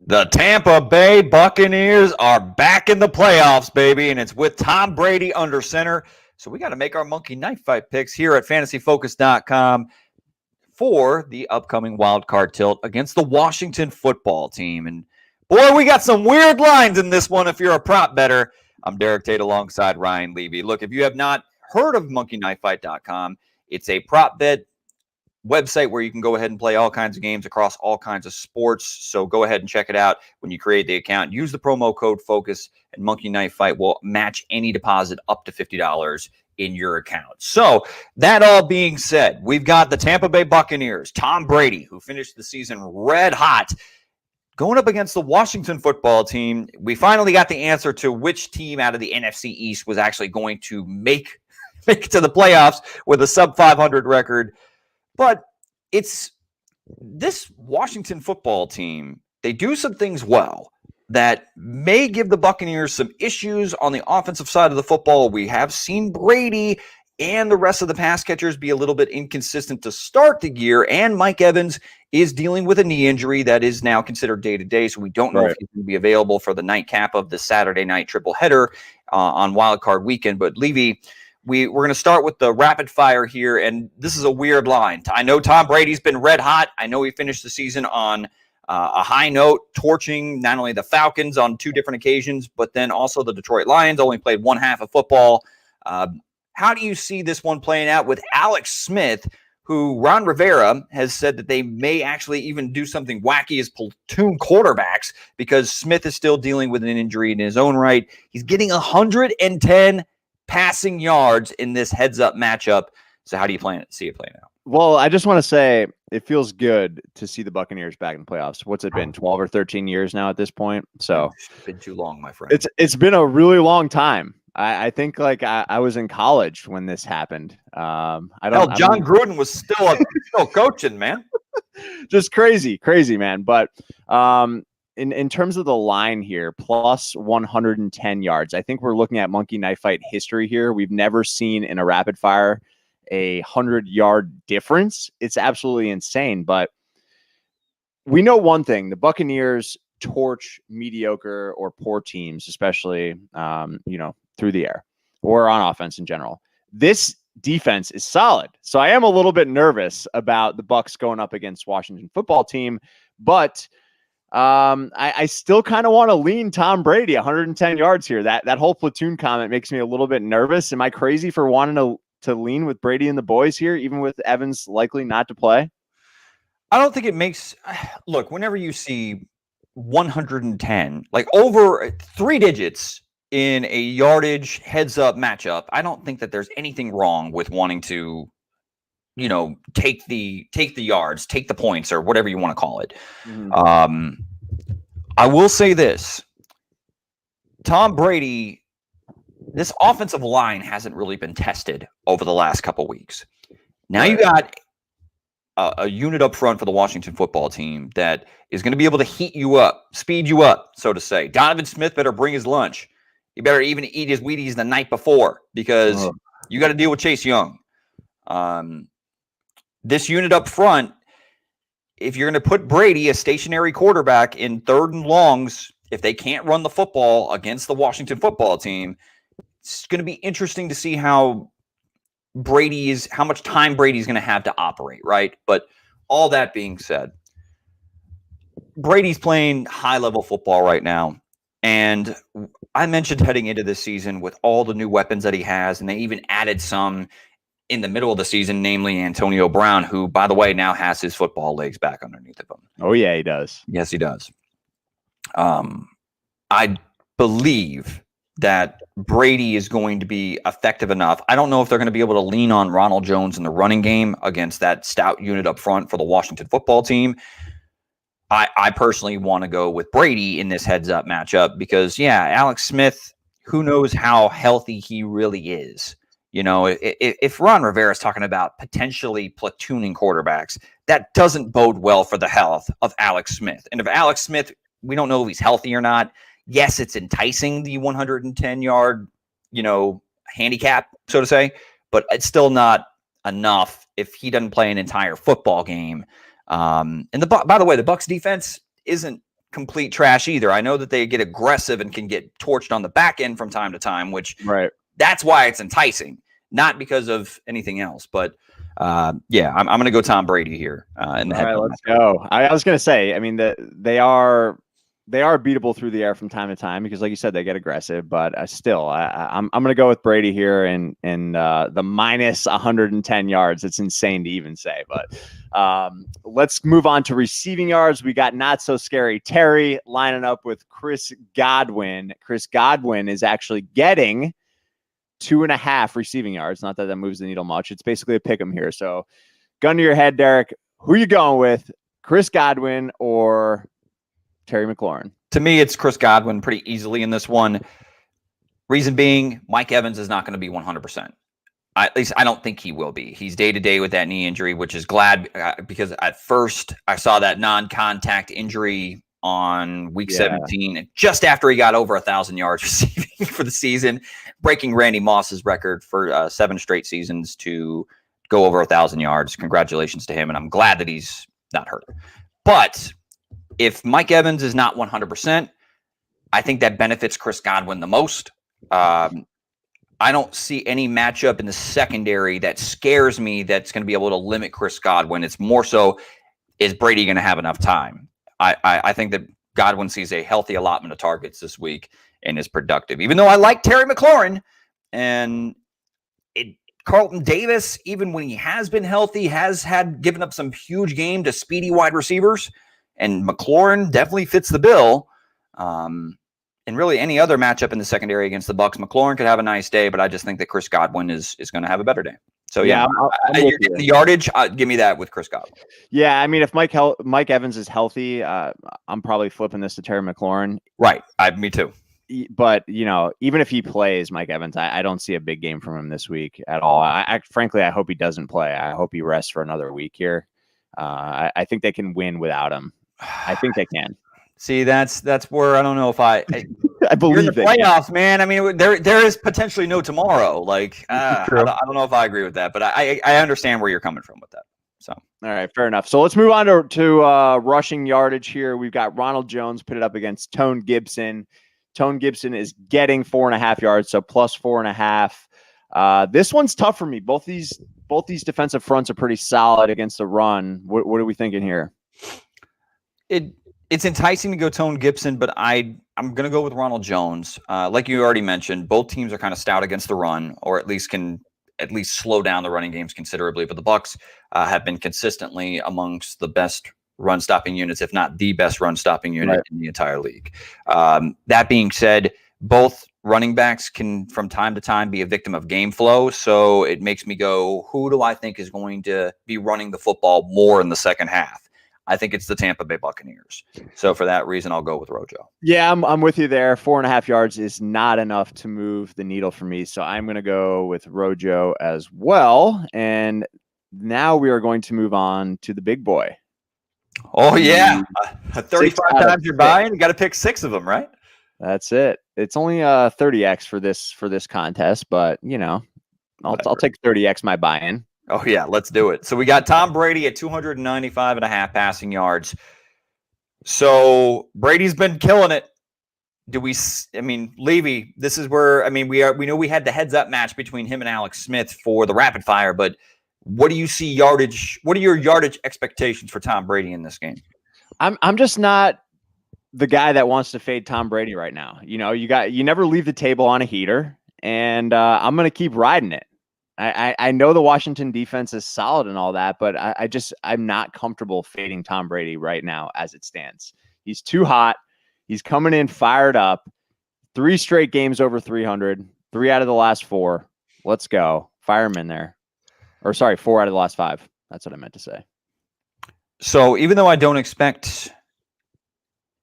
The Tampa Bay Buccaneers are back in the playoffs, baby, and it's with Tom Brady under center. So we got to make our monkey knife fight picks here at fantasyfocus.com for the upcoming wildcard tilt against the Washington football team. And boy, we got some weird lines in this one if you're a prop bettor. I'm Derek Tate alongside Ryan Levy. Look, if you have not heard of monkeyknifefight.com, it's a prop bet website where you can go ahead and play all kinds of games across all kinds of sports. So go ahead and check it out when you create the account. Use the promo code FOCUS, and Monkey Knife Fight will match any deposit up to $50 in your account. So that all being said, we've got the Tampa Bay Buccaneers, Tom Brady, who finished the season red hot, going up against the Washington football team. We finally got the answer to which team out of the NFC East was actually going to make it to the playoffs with a sub 500 record. But it's this Washington football team, they do some things well that may give the Buccaneers some issues on the offensive side of the football. We have seen Brady and the rest of the pass catchers be a little bit inconsistent to start the year, and Mike Evans is dealing with a knee injury that is now considered day-to-day, so we don't know if he's going to be available for the nightcap of the Saturday night triple header on Wild Card weekend. But Levy, we're going to start with the rapid fire here, and this is a weird line. I know Tom Brady's been red hot. I know he finished the season on a high note, torching not only the Falcons on two different occasions, but then also the Detroit Lions. Only played one half of football. How do you see this one playing out with Alex Smith, who Ron Rivera has said that they may actually even do something wacky as platoon quarterbacks because Smith is still dealing with an injury in his own right. He's getting 110 passing yards in this heads-up matchup. So how do you see it playing out? Well, I just want to say it feels good to see the Buccaneers back in the playoffs. What's it been, 12 or 13 years now at this point? So it's been too long, my friend. It's been a really long time. I think like I was in college when this happened. John Gruden was still coaching, man. Just crazy, man. But in terms of the line here, plus 110 yards, I think we're looking at monkey knife fight history here. We've never seen in a rapid fire a 100-yard difference. It's absolutely insane. But we know one thing: the Buccaneers torch mediocre or poor teams, especially through the air or on offense in general. This defense is solid. So I am a little bit nervous about the Bucs going up against Washington football team, but I still kind of want to lean Tom Brady 110 yards here. That whole platoon comment makes me a little bit nervous. Am I crazy for wanting to lean with Brady and the boys here, even with Evans likely not to play? I don't think it makes – look, whenever you see 110, like over 3 digits in a yardage heads-up matchup, I don't think that there's anything wrong with wanting to, take the yards, take the points, or whatever you want to call it. Mm-hmm. I will say this. Tom Brady, this offensive line hasn't really been tested over the last couple weeks. Now you got a unit up front for the Washington football team that is going to be able to heat you up, speed you up, so to say. Donovan Smith better bring his lunch. He better even eat his Wheaties the night before because you got to deal with Chase Young. This unit up front, if you're going to put Brady, a stationary quarterback, in 3rd and longs, if they can't run the football against the Washington football team, it's going to be interesting to see how much time Brady's going to have to operate, right? But all that being said, Brady's playing high-level football right now. And I mentioned heading into this season with all the new weapons that he has, and they even added some in the middle of the season, namely Antonio Brown, who, by the way, now has his football legs back underneath of him. Oh, yeah, he does. Yes, he does. I believe that Brady is going to be effective enough. I don't know if they're going to be able to lean on Ronald Jones in the running game against that stout unit up front for the Washington football team. I personally want to go with Brady in this heads-up matchup because, Alex Smith, who knows how healthy he really is. If Ron Rivera is talking about potentially platooning quarterbacks, that doesn't bode well for the health of Alex Smith. And if Alex Smith, we don't know if he's healthy or not. Yes, it's enticing, the 110-yard, handicap, so to say, but it's still not enough if he doesn't play an entire football game. And by the way, the Bucs defense isn't complete trash either. I know that they get aggressive and can get torched on the back end from time to time, which that's why it's enticing, not because of anything else. But yeah, I'm going to go Tom Brady here. In the All right, let's go. I was going to say, I mean, they are beatable through the air from time to time because, like you said, they get aggressive. But still, I'm going to go with Brady here and the minus 110 yards. It's insane to even say. But let's move on to receiving yards. We got not so scary Terry lining up with Chris Godwin. Chris Godwin is actually getting 2.5 receiving yards. Not that moves the needle much. It's basically a pick 'em here. So, gun to your head, Derek. Who you going with? Chris Godwin or Terry McLaurin? To me, it's Chris Godwin pretty easily in this one. Reason being, Mike Evans is not going to be 100%. At least I don't think he will be. He's day-to-day with that knee injury, which is glad because at first I saw that non-contact injury on week 17, and just after he got over 1,000 yards receiving for the season, breaking Randy Moss's record for 7 straight seasons to go over 1,000 yards. Congratulations to him, and I'm glad that he's not hurt. But if Mike Evans is not 100%, I think that benefits Chris Godwin the most. I don't see any matchup in the secondary that scares me that's going to be able to limit Chris Godwin. It's more so, is Brady going to have enough time? I think that Godwin sees a healthy allotment of targets this week and is productive. Even though I like Terry McLaurin and Carlton Davis, even when he has been healthy, has given up some huge game to speedy wide receivers, and McLaurin definitely fits the bill. And really any other matchup in the secondary against the Bucs, McLaurin could have a nice day, but I just think that Chris Godwin is going to have a better day. So yeah, you're getting the yardage. Give me that with Chris Godwin. Yeah, I mean, if Mike Evans is healthy, I'm probably flipping this to Terry McLaurin. Right, me too. But even if he plays Mike Evans, I don't see a big game from him this week at all. Frankly, I hope he doesn't play. I hope he rests for another week here. I think they can win without him. I think they can. See, that's where I don't know if I believe in the playoffs, man. I mean, there is potentially no tomorrow. Like, I don't know if I agree with that, but I understand where you're coming from with that. So, all right, fair enough. So let's move on to rushing yardage here. We've got Ronald Jones pitted up against Tone Gibson. Tone Gibson is getting 4.5 yards, so plus 4.5. This one's tough for me. Both these defensive fronts are pretty solid against the run. What are we thinking here? It's enticing to go Tone Gibson, but I'm going to go with Ronald Jones. Like you already mentioned, both teams are kind of stout against the run, or at least can slow down the running games considerably. But the Bucs have been consistently amongst the best run-stopping units, if not the best run-stopping unit in the entire league. That being said, both running backs can, from time to time, be a victim of game flow. So it makes me go, who do I think is going to be running the football more in the second half? I think it's the Tampa Bay Buccaneers. So for that reason, I'll go with Rojo. Yeah, I'm with you there. 4.5 yards is not enough to move the needle for me. So I'm going to go with Rojo as well. And now we are going to move on to the big boy. Oh, yeah. 35 times you're buying. You got to pick 6 of them, right? That's it. It's only 30x for this contest, but I'll take 30x my buy-in. Oh, yeah, let's do it. So we got Tom Brady at 295.5 passing yards. So Brady's been killing it. Levy, this is where, we know we had the heads-up match between him and Alex Smith for the rapid fire, but what do you see yardage? What are your yardage expectations for Tom Brady in this game? I'm just not the guy that wants to fade Tom Brady right now. You never leave the table on a heater, and I'm going to keep riding it. I know the Washington defense is solid and all that, but I'm not comfortable fading Tom Brady right now as it stands. He's too hot. He's coming in fired up. 3 straight games over 300. 3 out of the last 4. Let's go. Fire him in there. Or sorry, 4 out of the last 5. That's what I meant to say. So even though I don't expect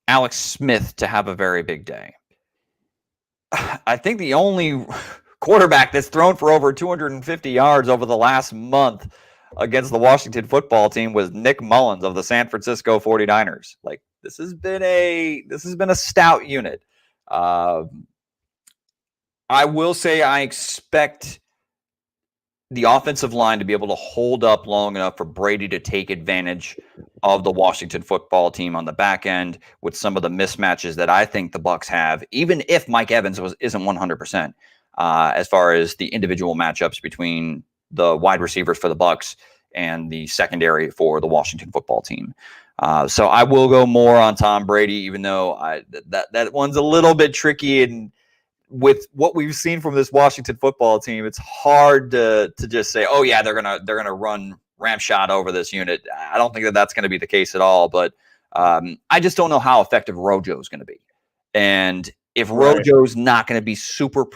Alex Smith to have a very big day, I think the only quarterback that's thrown for over 250 yards over the last month against the Washington football team was Nick Mullins of the San Francisco 49ers. Like, this has been a stout unit. I will say I expect the offensive line to be able to hold up long enough for Brady to take advantage of the Washington football team on the back end with some of the mismatches that I think the Bucs have, even if Mike Evans isn't 100%, as far as the individual matchups between the wide receivers for the Bucs and the secondary for the Washington football team. So I will go more on Tom Brady, even though that one's a little bit tricky. And with what we've seen from this Washington football team, it's hard to just say, oh yeah, they're gonna run ramshot over this unit. I don't think that's going to be the case at all. But I just don't know how effective Rojo is going to be, and if Rojo's not going to be super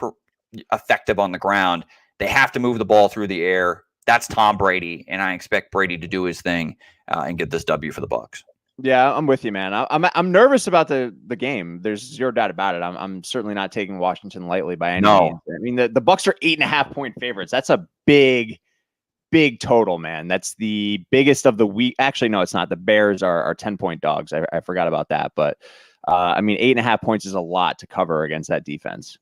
effective on the ground, they have to move the ball through the air. That's Tom Brady, and I expect Brady to do his thing and get this W for the Bucs. Yeah, I'm with you, man. I'm nervous about the game. There's zero doubt about it. I'm certainly not taking Washington lightly by any means. I mean, the Bucs are 8.5-point favorites. That's a big total, man. That's the biggest of the week. Actually, no, it's not. The Bears are 10-point dogs. I forgot about that. But I mean, 8.5 points is a lot to cover against that defense.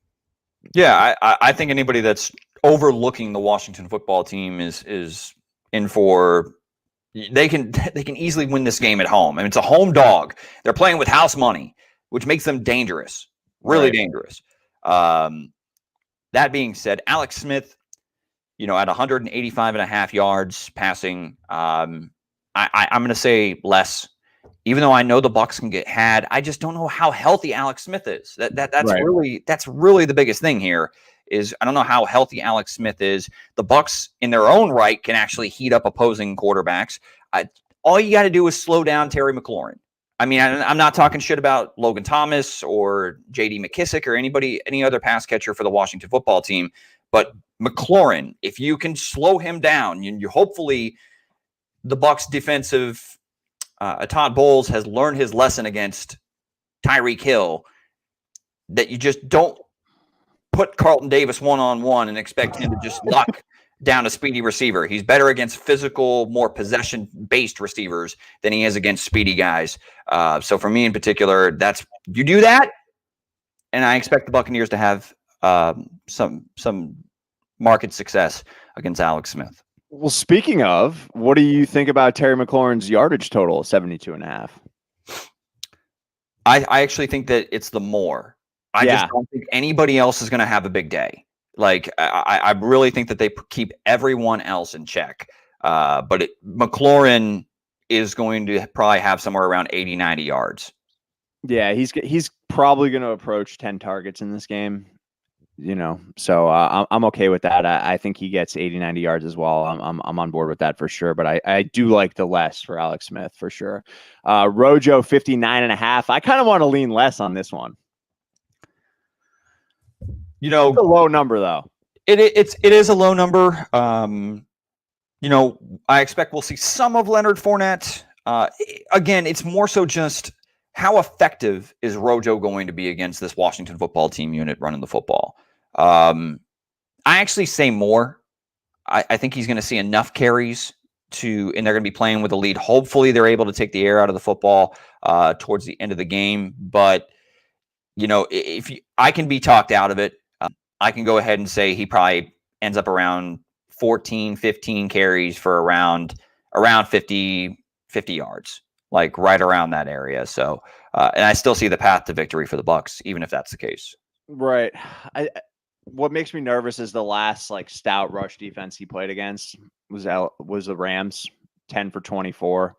Yeah, I think anybody that's overlooking the Washington football team is in for. They can easily win this game at home. I mean, it's a home dog. They're playing with house money, which makes them dangerous, really dangerous. That being said, Alex Smith, at 185.5 yards passing, I'm going to say less. Even though I know the Bucs can get had, I just don't know how healthy Alex Smith is. That's really the biggest thing here. Is I don't know how healthy Alex Smith is. The Bucs, in their own right, can actually heat up opposing quarterbacks. All you got to do is slow down Terry McLaurin. I mean, I'm not talking shit about Logan Thomas or J.D. McKissick or any other pass catcher for the Washington football team. But McLaurin, if you can slow him down, you hopefully the Bucs defensive Todd Bowles has learned his lesson against Tyreek Hill that you just don't put Carlton Davis one-on-one and expect him to just lock down a speedy receiver. He's better against physical, more possession-based receivers than he is against speedy guys. So for me in particular, you do that, and I expect the Buccaneers to have some market success against Alex Smith. Well, speaking of, what do you think about Terry McLaurin's yardage total, 72.5? I actually think that it's the more. I just don't think anybody else is going to have a big day. Like, I really think that they keep everyone else in check. But McLaurin is going to probably have somewhere around 80, 90 yards. Yeah, he's probably going to approach 10 targets in this game. So I'm okay with that. I think he gets 80, 90 yards as well. I'm on board with that for sure. But I do like the less for Alex Smith for sure. Rojo 59.5. I kind of want to lean less on this one. It's a low number though. It is a low number. I expect we'll see some of Leonard Fournette. Again, it's more so just how effective is Rojo going to be against this Washington football team unit running the football. I actually say more. I think he's going to see enough carries and they're going to be playing with a lead. Hopefully they're able to take the air out of the football towards the end of the game. But, I can be talked out of it. I can go ahead and say he probably ends up around 14, 15 carries for around 50 yards, like right around that area. So, and I still see the path to victory for the Bucs, even if that's the case. Right. What makes me nervous is the last stout rush defense he played against was the Rams, 10 for 24.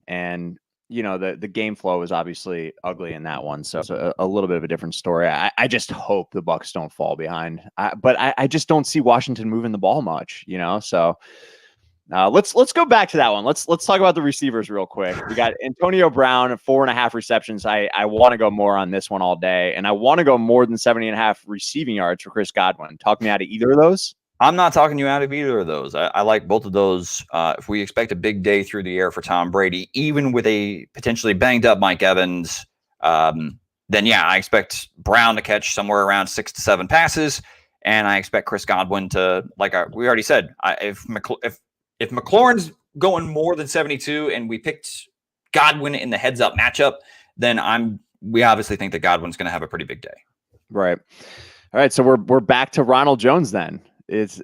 And, the game flow was obviously ugly in that one. So it's a little bit of a different story. I just hope the Bucs don't fall behind. But I just don't see Washington moving the ball much, So let's go back to that one. Let's talk about the receivers real quick. We got Antonio Brown, 4.5 receptions. I want to go more on this one all day. And I want to go more than 70.5 receiving yards for Chris Godwin. Talk me out of either of those. I'm not talking you out of either of those. I like both of those. If we expect a big day through the air for Tom Brady, even with a potentially banged up Mike Evans, then yeah, I expect Brown to catch somewhere around 6 to 7 passes. And I expect Chris Godwin to, we already said, if McLaurin's going more than 72 and we picked Godwin in the heads-up matchup, then we obviously think that Godwin's going to have a pretty big day. Right. All right, so we're back to Ronald Jones then.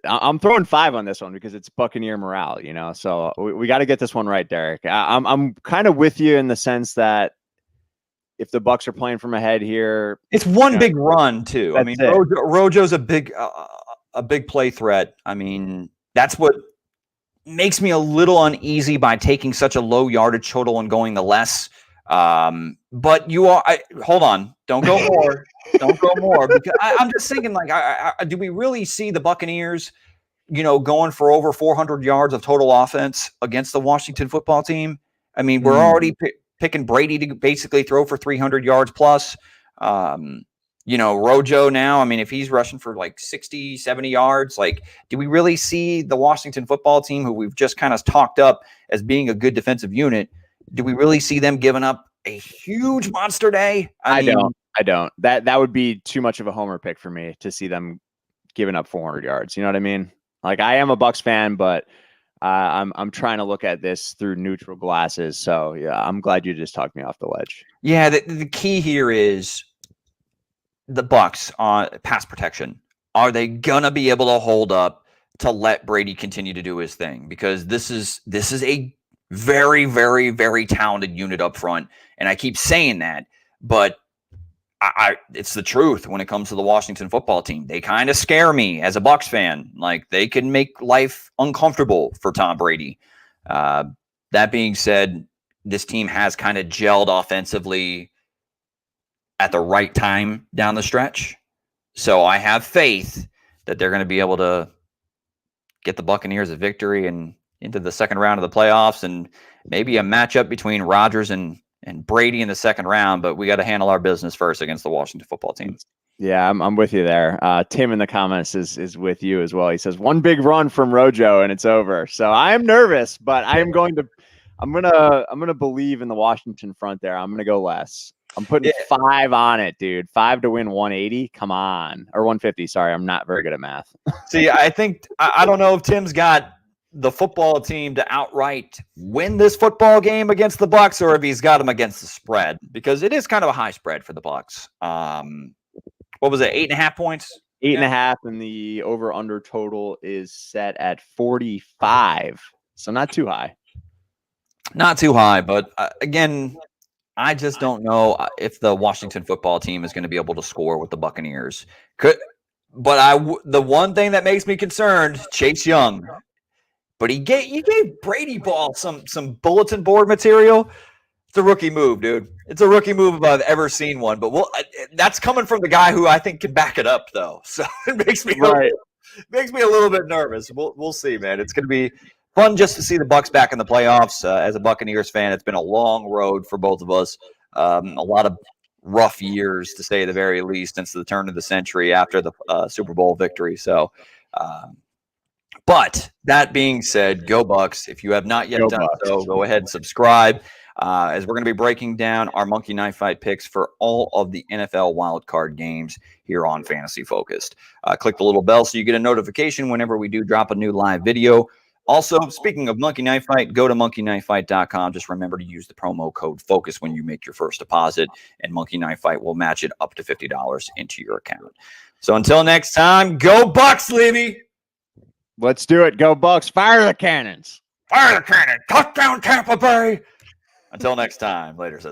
I'm throwing 5 on this one because it's Buccaneer morale, so we got to get this one right, Derek. I'm kind of with you in the sense that if the Bucs are playing from ahead here, it's one big run too. I mean, Rojo's a big play threat. I mean, that's what makes me a little uneasy by taking such a low yardage total and going the less. But hold on, don't go more. Don't go more, because I'm just thinking, like, do we really see the Buccaneers, going for over 400 yards of total offense against the Washington football team? I mean, we're already picking Brady to basically throw for 300 yards plus. Rojo now, I mean, if he's rushing for like 60, 70 yards, like, do we really see the Washington football team, who we've just kind of talked up as being a good defensive unit, do we really see them giving up a huge monster day? I don't. That would be too much of a homer pick for me to see them giving up 400 yards. You know what I mean? Like, I am a Bucs fan, but I'm trying to look at this through neutral glasses. So yeah, I'm glad you just talked me off the ledge. Yeah, the key here is the Bucs on pass protection. Are they gonna be able to hold up to let Brady continue to do his thing? Because this is a very, very, very talented unit up front, and I keep saying that, but it's the truth when it comes to the Washington football team. They kind of scare me as a Bucs fan. Like, they can make life uncomfortable for Tom Brady. That being said, this team has kind of gelled offensively at the right time down the stretch. So I have faith that they're going to be able to get the Buccaneers a victory and into the second round of the playoffs, and maybe a matchup between Rodgers and Brady in the second round, but we got to handle our business first against the Washington football team. Yeah, I'm with you there. Tim in the comments is with you as well. He says one big run from Rojo and it's over. So I am nervous, but I'm gonna believe in the Washington front there. I'm gonna go less. I'm putting 5 on it, dude. 5 to win 180. Come on, or 150. Sorry, I'm not very good at math. See, I think I don't know if Tim's got the football team to outright win this football game against the Bucs, or if he's got them against the spread, because it is kind of a high spread for the Bucs. What was it? 8.5 points? 8.5, and the over/under total is set at 45. So not too high. Not too high, but again, I just don't know if the Washington football team is going to be able to score with the Buccaneers. The one thing that makes me concerned, Chase Young. But you gave Brady Ball some bulletin board material. It's a rookie move, dude. It's a rookie move if I've ever seen one. But that's coming from the guy who I think can back it up, though. So it makes me a little bit nervous. We'll see, man. It's going to be fun just to see the Bucs back in the playoffs. As a Buccaneers fan, it's been a long road for both of us. A lot of rough years, to say the very least, since the turn of the century after the Super Bowl victory. So. But that being said, go Bucs. If you have not yet done so, go ahead and subscribe, as we're going to be breaking down our Monkey Knife Fight picks for all of the NFL Wildcard games here on Fantasy Focused. Click the little bell so you get a notification whenever we do drop a new live video. Also, speaking of Monkey Knife Fight, go to monkeyknifefight.com. Just remember to use the promo code FOCUS when you make your first deposit, and Monkey Knife Fight will match it up to $50 into your account. So until next time, go Bucs, Levy! Let's do it. Go Bucs. Fire the cannons. Fire the cannon. Touchdown, Tampa Bay. Until next time. Later.